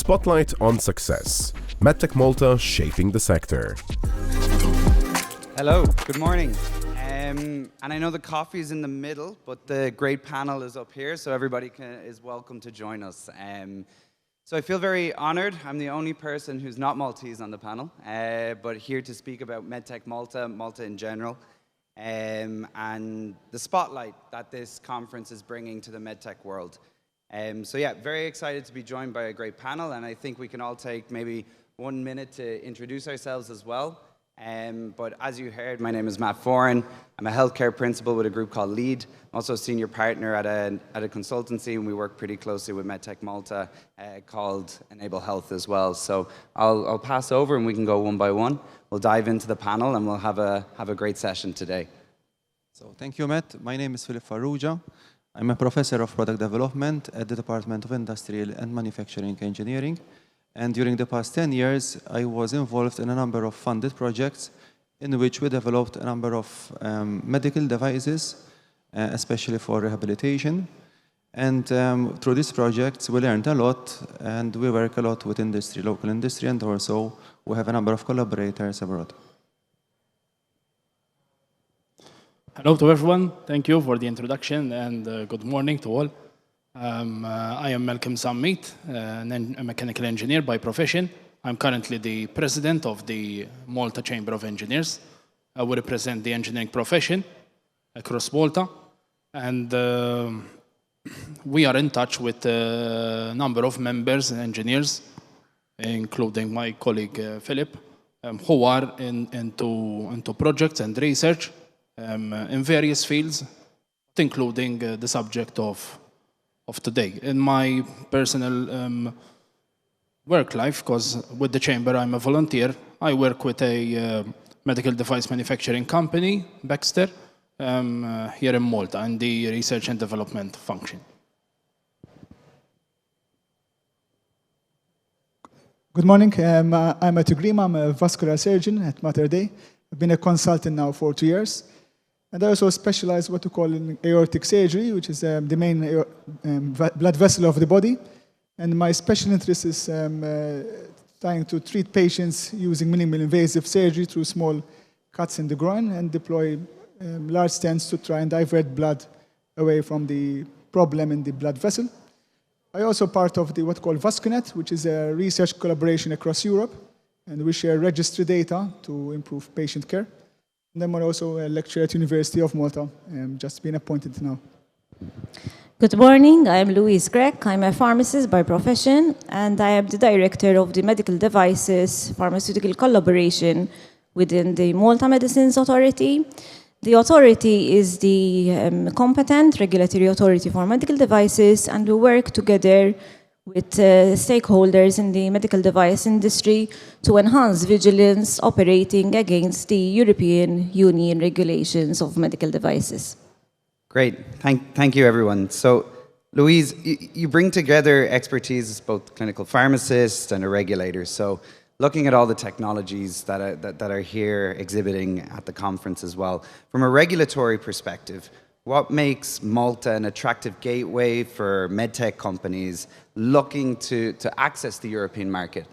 Spotlight on Success. MedTech Malta shaping the sector. Hello, good morning. And I know the coffee is in the middle, but the great panel is up here, so everybody is welcome to join us. So I feel very honored. I'm the only person who's not Maltese on the panel, but here to speak about MedTech Malta, Malta in general, and the spotlight that this conference is bringing to the MedTech world. So yeah, very excited to be joined by a great panel, and I think we can all take maybe 1 minute to introduce ourselves as well. But as you heard, my name is Foran. I'm a healthcare principal with a group called LEAD. I'm also a senior partner at a consultancy, and we work pretty closely with MedTech Malta called Enable Health as well. So I'll pass over and we can go one by one. We'll dive into the panel and we'll have a great session today. So thank you, Matt. My name is Farrugia. I'm a professor of product development at the Department of Industrial and Manufacturing Engineering. And during the past 10 years, I was involved in a number of funded projects in which we developed a number of medical devices, especially for rehabilitation. And through these projects, we learned a lot, and we work a lot with industry, local industry, and also we have a number of collaborators abroad. Hello to everyone. Thank you for the introduction, and good morning to all. I am Malcolm Zammit, a mechanical engineer by profession. I'm currently the president of the Malta Chamber of Engineers. I will represent the engineering profession across Malta. And we are in touch with a number of members and engineers, including my colleague Philip, who are into projects and research in various fields, including the subject of today. In my personal work life, because with the chamber I'm a volunteer, I work with a medical device manufacturing company, Baxter, here in Malta, in the research and development function. Good morning. I'm at Grima. I'm a vascular surgeon at Mater Dei. I've been a consultant now for 2 years. And I also specialize what we call in aortic surgery, which is the main blood vessel of the body. And my special interest is trying to treat patients using minimally invasive surgery through small cuts in the groin and deploy large stents to try and divert blood away from the problem in the blood vessel. I also part of the what we call Vascular, which is a research collaboration across Europe, and we share registry data to improve patient care. And then I'm also a lecturer at University of Malta, just been appointed now. Good morning, I'm Louise Grech. I'm a pharmacist by profession, and I am the director of the Medical Devices Pharmaceutical Collaboration within the Malta Medicines Authority. The authority is the competent regulatory authority for medical devices, and we work together with stakeholders in the medical device industry to enhance vigilance operating against the European Union regulations of medical devices. Great, thank you everyone. So Louise, you bring together expertise as both clinical pharmacists and a regulator. So looking at all the technologies that are here exhibiting at the conference as well, from a regulatory perspective, what makes Malta an attractive gateway for medtech companies looking to access the European market?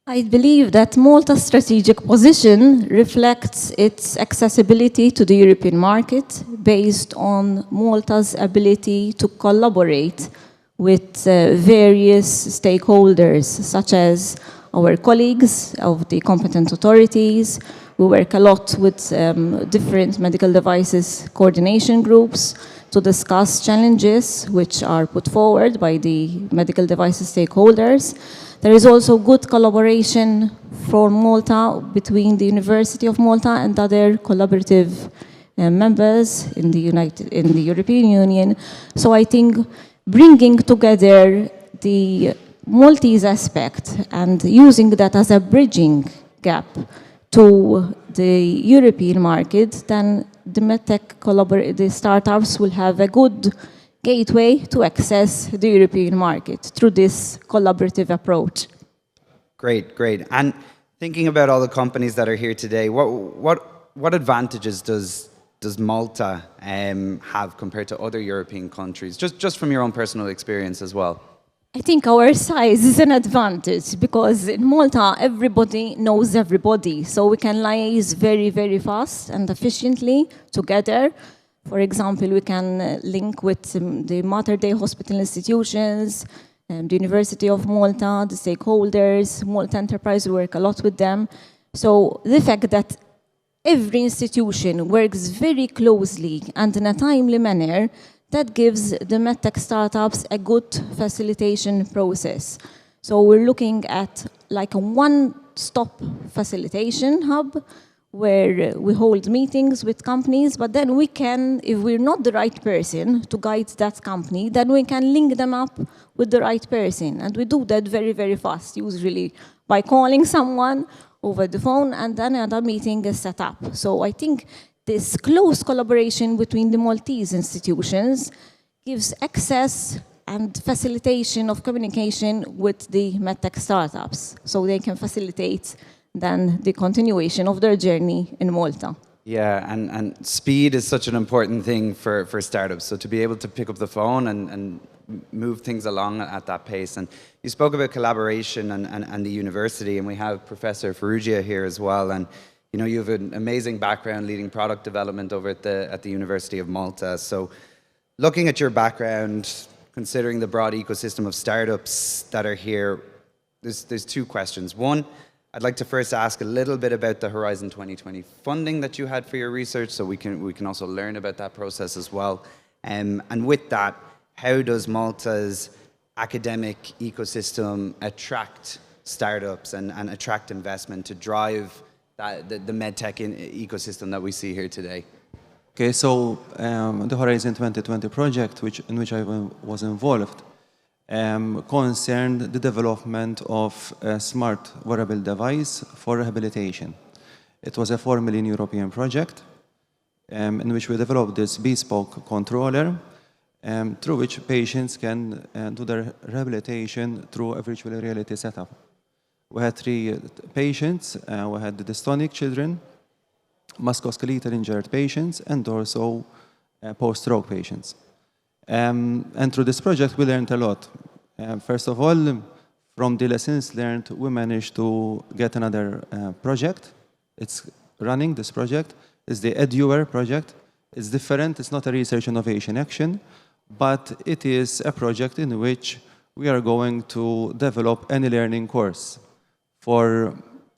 I believe that Malta's strategic position reflects its accessibility to the European market based on Malta's ability to collaborate with various stakeholders, such as our colleagues of the competent authorities. We work a lot with different medical devices coordination groups to discuss challenges which are put forward by the medical devices stakeholders. There is also good collaboration from Malta between the University of Malta and other collaborative members in the European Union. So I think bringing together the Maltese aspect and using that as a bridging gap to the European market, then the MedTech the startups will have a good gateway to access the European market through this collaborative approach. Great, great. And thinking about all the companies that are here today, what advantages does Malta have compared to other European countries, just from your own personal experience as well? I think our size is an advantage because in Malta, everybody knows everybody. So we can liaise very, very fast and efficiently together. For example, we can link with the Mater Dei hospital institutions, the University of Malta, the stakeholders, Malta Enterprise, we work a lot with them. So the fact that every institution works very closely and in a timely manner, that gives the MedTech startups a good facilitation process. So we're looking at like a one-stop facilitation hub where we hold meetings with companies, but then we can, if we're not the right person to guide that company, then we can link them up with the right person. And we do that very, very fast, usually by calling someone over the phone, and then another meeting is set up. So I think this close collaboration between the Maltese institutions gives access and facilitation of communication with the MedTech startups, so they can facilitate then the continuation of their journey in Malta. Yeah, and speed is such an important thing for startups. So to be able to pick up the phone and move things along at that pace. And you spoke about collaboration and the university, and we have Professor Farrugia here as well. And you know, you have an amazing background leading product development over at the University of Malta. So looking at your background, considering the broad ecosystem of startups that are here, there's two questions. One, I'd like to first ask a little bit about the Horizon 2020 funding that you had for your research, so we can also learn about that process as well. And with that, how does Malta's academic ecosystem attract startups and attract investment to drive the MedTech ecosystem that we see here today? Okay, so the Horizon 2020 project, in which I was involved, concerned the development of a smart wearable device for rehabilitation. It was a 4 million European project in which we developed this bespoke controller through which patients can do their rehabilitation through a virtual reality setup. We had 3 patients. We had the dystonic children, musculoskeletal injured patients, and also post-stroke patients. And through this project, we learned a lot. First of all, from the lessons learned, we managed to get another project. It's running, this project. It's the EduWare project. It's different. It's not a research innovation action, but it is a project in which we are going to develop any learning course for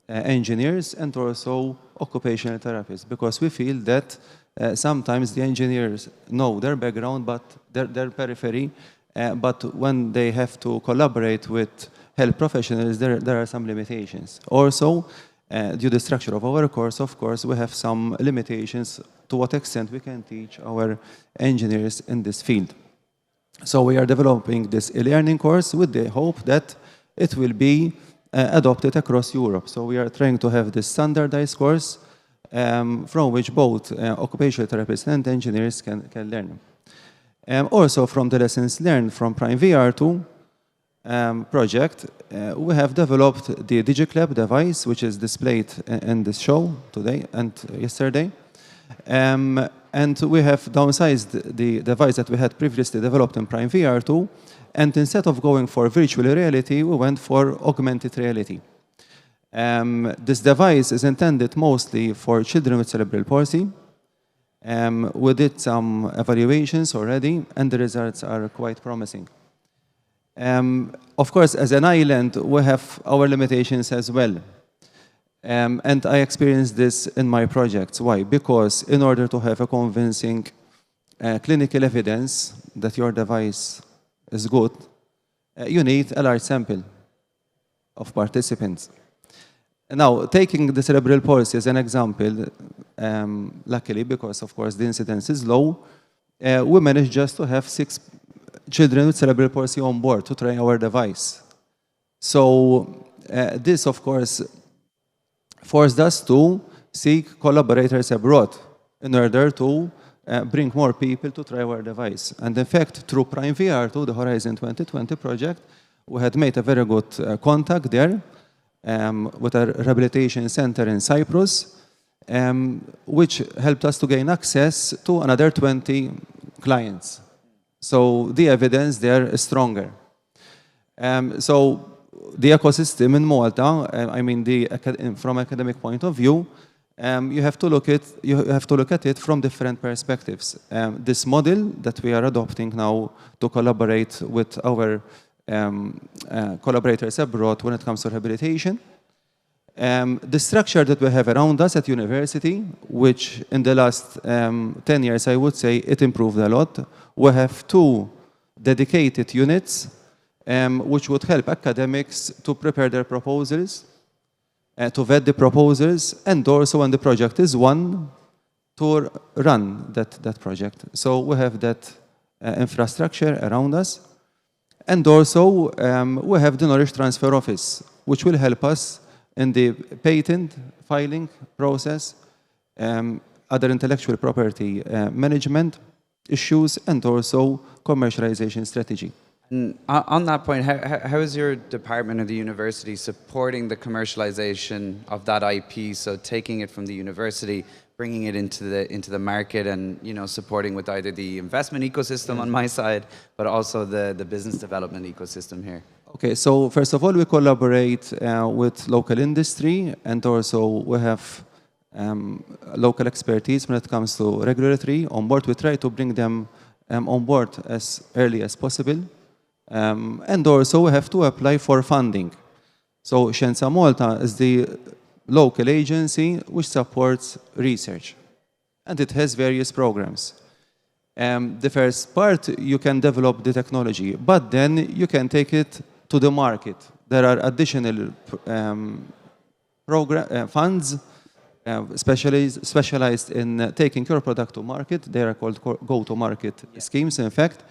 engineers and also occupational therapists, because we feel that sometimes the engineers know their background, but their periphery, but when they have to collaborate with health professionals, there are some limitations. Also, due to the structure of our course, of course, we have some limitations to what extent we can teach our engineers in this field. So we are developing this e-learning course with the hope that it will be adopted across Europe. So we are trying to have this standardized course from which both occupational therapists and engineers can learn. Also, from the lessons learned from Prime VR2 project, we have developed the DigiClap device, which is displayed in this show today and yesterday. And we have downsized the device that we had previously developed in Prime VR2, and instead of going for virtual reality, we went for augmented reality. This device is intended mostly for children with cerebral palsy. We did some evaluations already, and the results are quite promising. Of course, as an island, we have our limitations as well. And I experienced this in my projects. Why? Because in order to have a convincing clinical evidence that your device is good, you need a large sample of participants. Now, taking the cerebral palsy as an example, luckily, because of course the incidence is low, we managed just to have 6 children with cerebral palsy on board to try our device. So this, of course, forced us to seek collaborators abroad in order to bring more people to try our device. And in fact, through Prime VR2, the Horizon 2020 project, we had made a very good contact there with a rehabilitation center in Cyprus, which helped us to gain access to another 20 clients. So the evidence there is stronger. So the ecosystem in Malta, I mean, from academic point of view, you have to look at it from different perspectives. This model that we are adopting now to collaborate with our collaborators abroad when it comes to rehabilitation. The structure that we have around us at university, which in the last 10 years, I would say it improved a lot. We have 2 dedicated units which would help academics to prepare their proposals, to vet the proposals, and also when the project is won, to run that project. So we have that infrastructure around us. And also we have the knowledge transfer office, which will help us in the patent filing process, other intellectual property management issues, and also commercialization strategy. And on that point, how is your department or the university supporting the commercialization of that IP? So taking it from the university, bringing it into the market, and supporting with either the investment ecosystem on my side, but also the business development ecosystem here. Okay, so first of all, we collaborate with local industry, and also we have local expertise when it comes to regulatory on board. We try to bring them on board as early as possible. And also we have to apply for funding. So Scienza Malta is the local agency which supports research, and it has various programs. The first part, you can develop the technology, but then you can take it to the market. There are additional funds specialized in taking your product to market. They are called go-to-market schemes, in fact.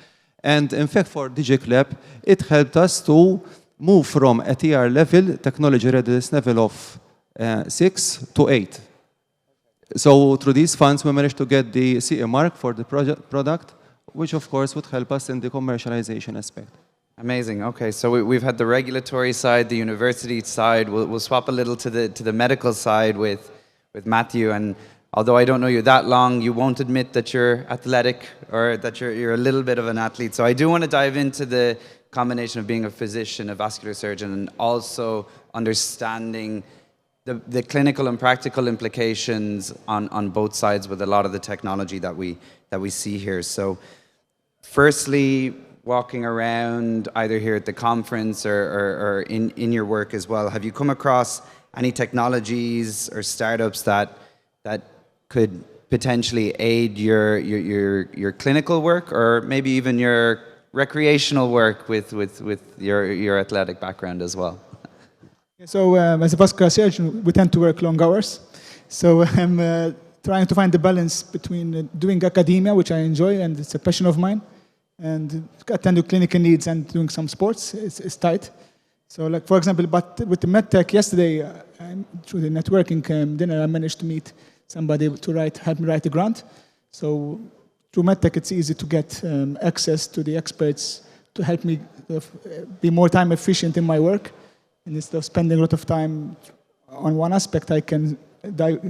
And in fact, for DigiClap, it helped us to move from a TR level, technology readiness level of 6 to 8. So through these funds, we managed to get the CE mark for the product, which of course would help us in the commercialization aspect. Amazing. Okay, so we've had the regulatory side, the university side. We'll swap a little to the medical side with Matthew. And although I don't know you that long, you won't admit that you're athletic or that you're a little bit of an athlete. So I do want to dive into the combination of being a physician, a vascular surgeon, and also understanding the clinical and practical implications on both sides with a lot of the technology that we see here. So firstly, walking around either here at the conference or in your work as well, have you come across any technologies or startups that could potentially aid your clinical work, or maybe even your recreational work with your athletic background as well? So as a vascular surgeon, we tend to work long hours. So I'm trying to find the balance between doing academia, which I enjoy, and it's a passion of mine, and attend to clinical needs and doing some sports. It's tight. So like, for example, but with the MedTech yesterday, through the networking dinner, I managed to meet somebody to help me write a grant. So through MedTech, it's easy to get access to the experts to help me be more time efficient in my work. And instead of spending a lot of time on one aspect, I can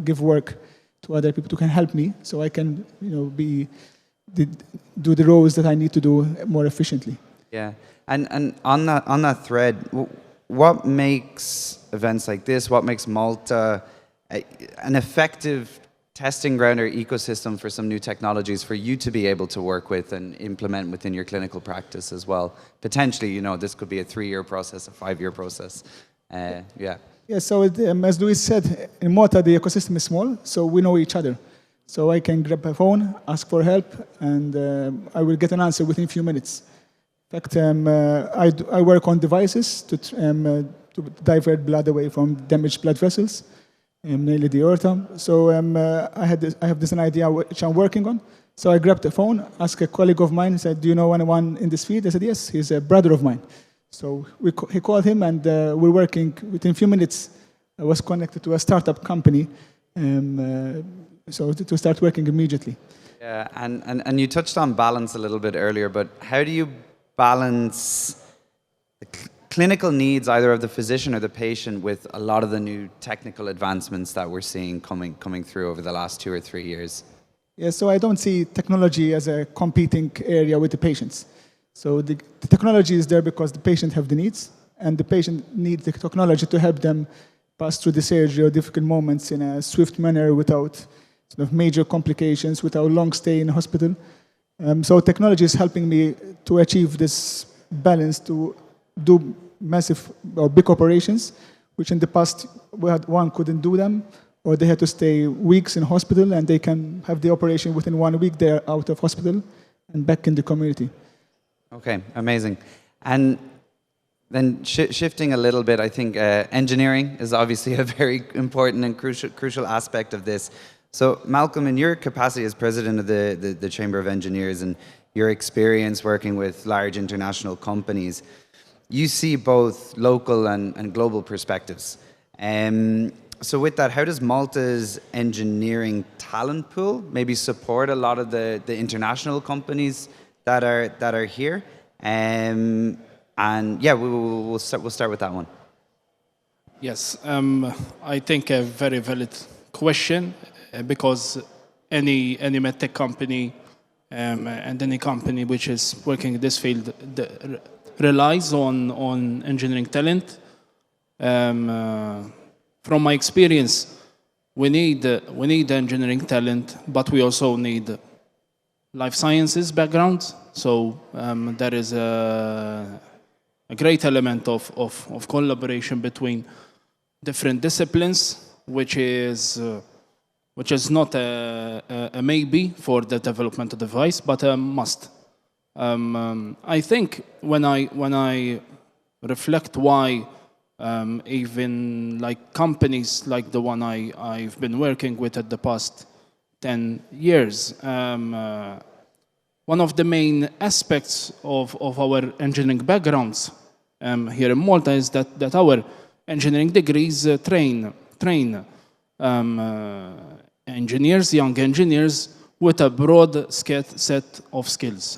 give work to other people who can help me, so I can do the roles that I need to do more efficiently. Yeah, and on that thread, what makes events like this, what makes Malta an effective testing ground or ecosystem for some new technologies for you to be able to work with and implement within your clinical practice as well? Potentially, this could be a 3-year process, a 5-year process. Yeah. Yeah, so as Louise said, in Malta, the ecosystem is small, so we know each other. So I can grab a phone, ask for help, and I will get an answer within a few minutes. In fact, I work on devices to divert blood away from damaged blood vessels, mainly the aorta. So I have this idea which I'm working on. So I grabbed the phone, asked a colleague of mine, said, "Do you know anyone in this field?" I said, "Yes, he's a brother of mine." So he called him, and we're working. Within a few minutes, I was connected to a startup company, so to start working immediately. Yeah, and you touched on balance a little bit earlier, but how do you balance the clinical needs either of the physician or the patient with a lot of the new technical advancements that we're seeing coming through over the last 2 or 3 years? Yeah, so I don't see technology as a competing area with the patients. So the technology is there because the patient have the needs, and the patient needs the technology to help them pass through the surgery or difficult moments in a swift manner without sort of major complications, without long stay in hospital. So technology is helping me to achieve this balance to do massive or big operations, which in the past one couldn't do them, or they had to stay weeks in hospital, and they can have the operation within 1 week. They're out of hospital and back in the community. Okay, amazing. And then shifting a little bit, I think engineering is obviously a very important and crucial aspect of this. So Malcolm, in your capacity as president of the Chamber of Engineers and your experience working with large international companies, you see both local and global perspectives. So with that, how does Malta's engineering talent pool maybe support a lot of the international companies that are here? And yeah, we'll start with that one. Yes, I think a very valid question, because any MedTech company and any company which is working in this field relies on engineering talent. From my experience, we need engineering talent, but we also need life sciences background. So there is a great element of collaboration between different disciplines, which is not a maybe for the development of the device, but a must. I think when I reflect why even like companies like the one I've been working with at the past 10 years, one of the main aspects of our engineering backgrounds here in Malta is that our engineering degrees train engineers, young engineers, with a broad set of skills,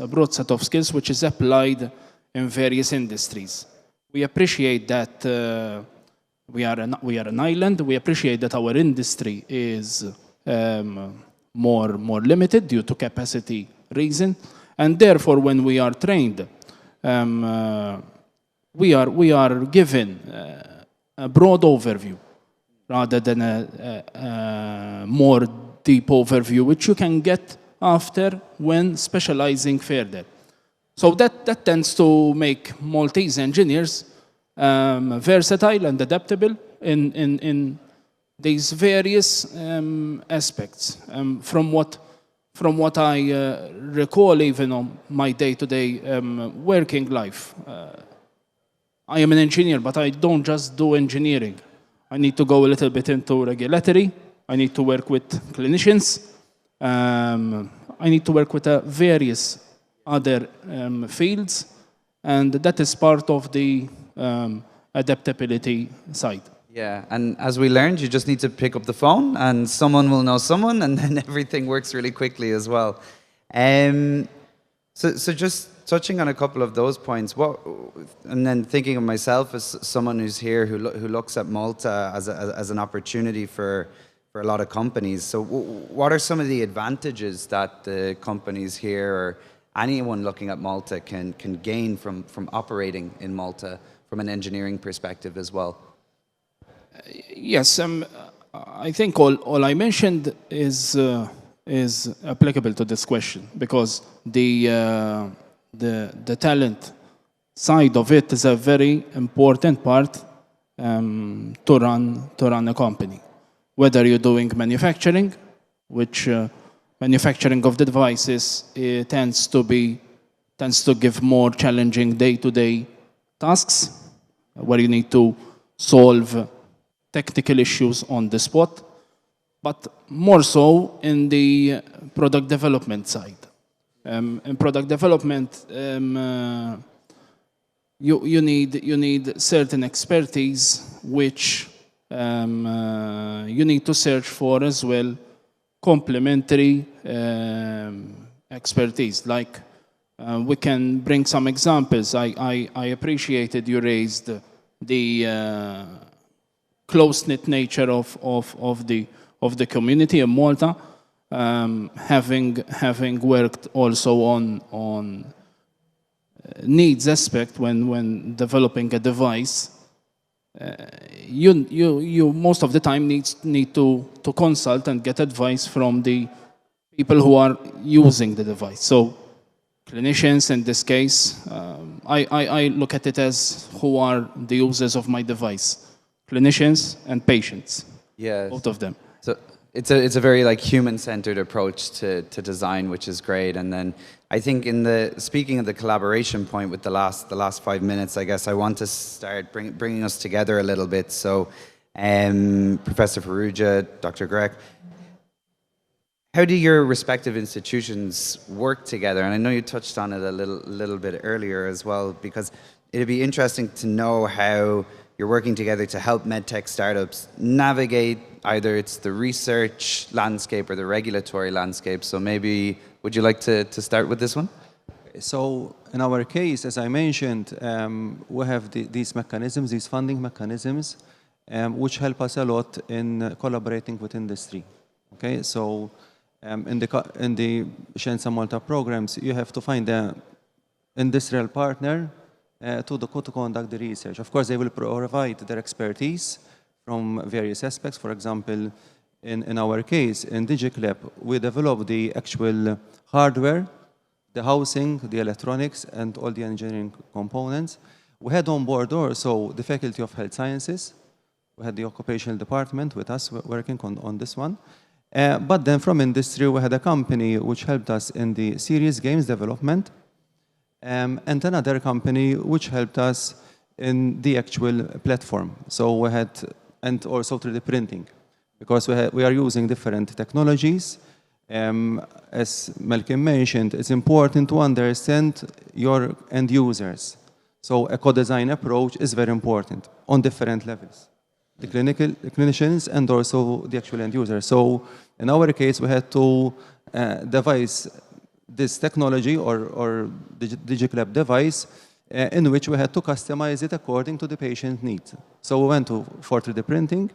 which is applied in various industries. We appreciate that we are an island. We appreciate that our industry is more limited due to capacity reason, and therefore, when we are trained, we are given a broad overview rather than a more deep overview, which you can get after when specializing further. So that tends to make Maltese engineers versatile and adaptable in these various aspects. From what I recall, even on my day-to-day working life, I am an engineer, but I don't just do engineering. I need to go a little bit into regulatory. I need to work with clinicians. I need to work with various other fields, and that is part of the adaptability side. Yeah, and as we learned, you just need to pick up the phone and someone will know someone, and then everything works really quickly as well. So just touching on a couple of those points, and then thinking of myself as someone who's here who looks at Malta as an opportunity for a lot of companies. So what are some of the advantages that the companies here or anyone looking at Malta can gain from operating in Malta from an engineering perspective as well? Yes, I think all I mentioned is applicable to this question, because the talent side of it is a very important part to run a company. Whether you're doing manufacturing, which manufacturing of the devices tends to give more challenging day-to-day tasks, where you need to solve technical issues on the spot, but more so in the product development side. In product development, you need certain expertise, which you need to search for as well, complementary expertise. Like we can bring some examples. I appreciated you raised the close-knit nature of the community in Malta, having worked also on needs aspect when developing a device, you most of the time need to consult and get advice from the people who are using the device. So clinicians in this case, I look at it as who are the users of my device, clinicians and patients, Yes. both of them. So it's a very like human-centered approach to design, which is great. And then I think speaking of the collaboration point with the last 5 minutes, I guess I want to start bringing us together a little bit. So, Professor Farrugia, Dr. Grech, how do your respective institutions work together? And I know you touched on it a little bit earlier as well, because it'd be interesting to know how you're working together to help medtech startups navigate either it's the research landscape or the regulatory landscape. So maybe, would you like to start with this one? So in our case, as I mentioned, we have these mechanisms, these funding mechanisms, which help us a lot in collaborating with industry. Okay, so in the Scienza Malta programs, you have to find an industrial partner to conduct the research. Of course, they will provide their expertise from various aspects. For example, in our case, in DigiClap, we developed the actual hardware, the housing, the electronics, and all the engineering components. We had on board also the Faculty of Health Sciences. We had the occupational department with us working on this one. But then from industry, we had a company which helped us in the serious games development, and another company which helped us in the actual platform. So we had, and also 3D printing, because we are using different technologies. As Malcolm mentioned, it's important to understand your end users. So a co-design approach is very important on different levels. The clinicians and also the actual end user. So in our case, we had to devise this technology or DigiClap device in which we had to customize it according to the patient needs. So we went for 3D printing.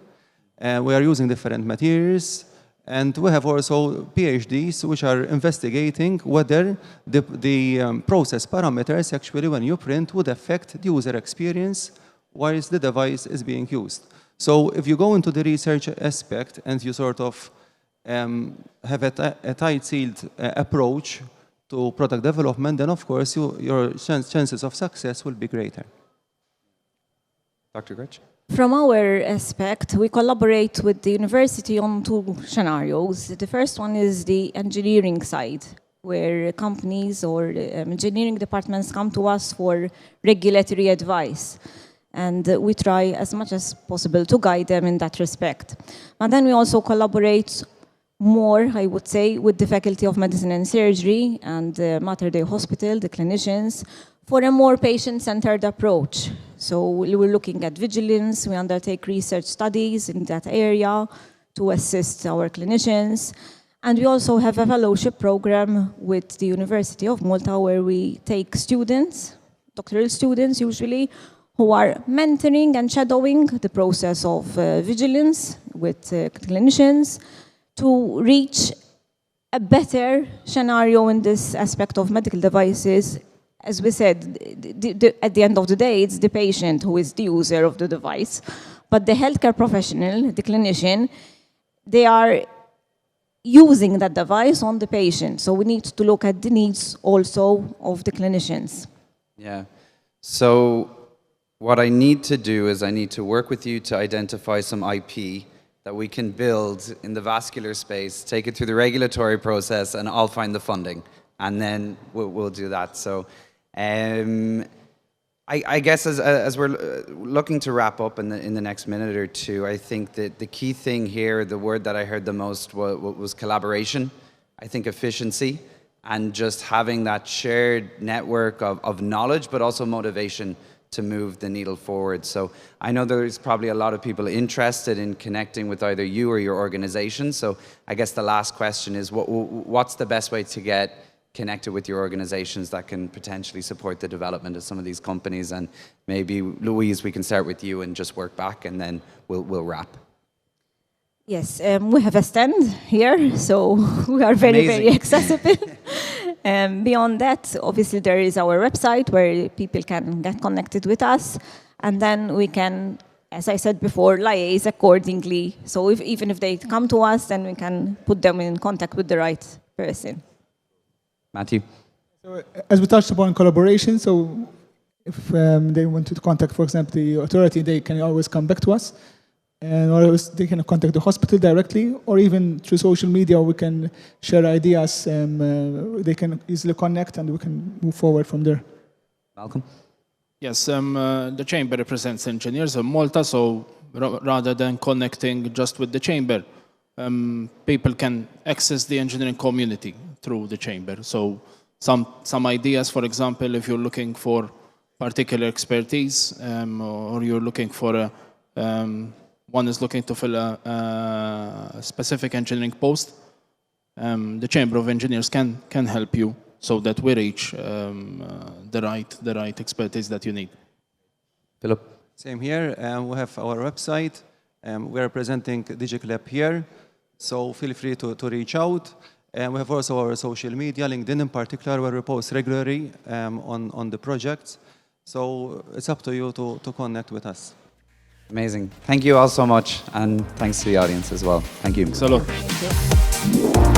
We are using different materials. And we have also PhDs which are investigating whether the process parameters actually when you print would affect the user experience whilst the device is being used. So if you go into the research aspect and you sort of have a tight-sealed approach to product development, then of course your chances of success will be greater. Dr. Grech? From our aspect, we collaborate with the university on two scenarios. The first one is the engineering side, where companies or engineering departments come to us for regulatory advice. And we try as much as possible to guide them in that respect. And then we also collaborate more, I would say, with the Faculty of Medicine and Surgery and Mater Dei Hospital, the clinicians, for a more patient-centered approach. So we're looking at vigilance, we undertake research studies in that area to assist our clinicians. And we also have a fellowship program with the University of Malta where we take students, doctoral students usually, who are mentoring and shadowing the process of vigilance with clinicians to reach a better scenario in this aspect of medical devices. As we said, at the end of the day, it's the patient who is the user of the device. But the healthcare professional, the clinician, they are using that device on the patient. So we need to look at the needs also of the clinicians. Yeah. So what I need to do is I need to work with you to identify some IP that we can build in the vascular space, take it through the regulatory process, and I'll find the funding. And then we'll do that. So I guess as we're looking to wrap up in the next minute or two, I think that the key thing here, the word that I heard the most was collaboration. I think efficiency and just having that shared network of knowledge, but also motivation to move the needle forward. So I know there's probably a lot of people interested in connecting with either you or your organization. So I guess the last question is, what's the best way to get connected with your organizations that can potentially support the development of some of these companies? And maybe, Louise, we can start with you and just work back, and then we'll wrap. Yes, we have a stand here, so we are very, very accessible. Beyond that, obviously, there is our website where people can get connected with us, and then we can, as I said before, liaise accordingly. So even if they come to us, then we can put them in contact with the right person. Matthew. So, as we touched upon collaboration, so if they want to contact, for example, the authority, they can always come back to us. Or else they can contact the hospital directly, or even through social media, we can share ideas. They can easily connect, and we can move forward from there. Malcolm. Yes, the chamber represents engineers of Malta, so rather than connecting just with the chamber, people can access the engineering community through the chamber. So some ideas, for example, if you're looking for particular expertise, or you're looking for one is looking to fill a specific engineering post, the Chamber of Engineers can help you so that we reach the right expertise that you need. Philip. Same here. We have our website. We are presenting DigiClap here, so feel free to reach out. We have also our social media, LinkedIn in particular, where we post regularly on the projects. So it's up to you to connect with us. Amazing. Thank you all so much, and thanks to the audience as well. Thank you. Thanks a lot.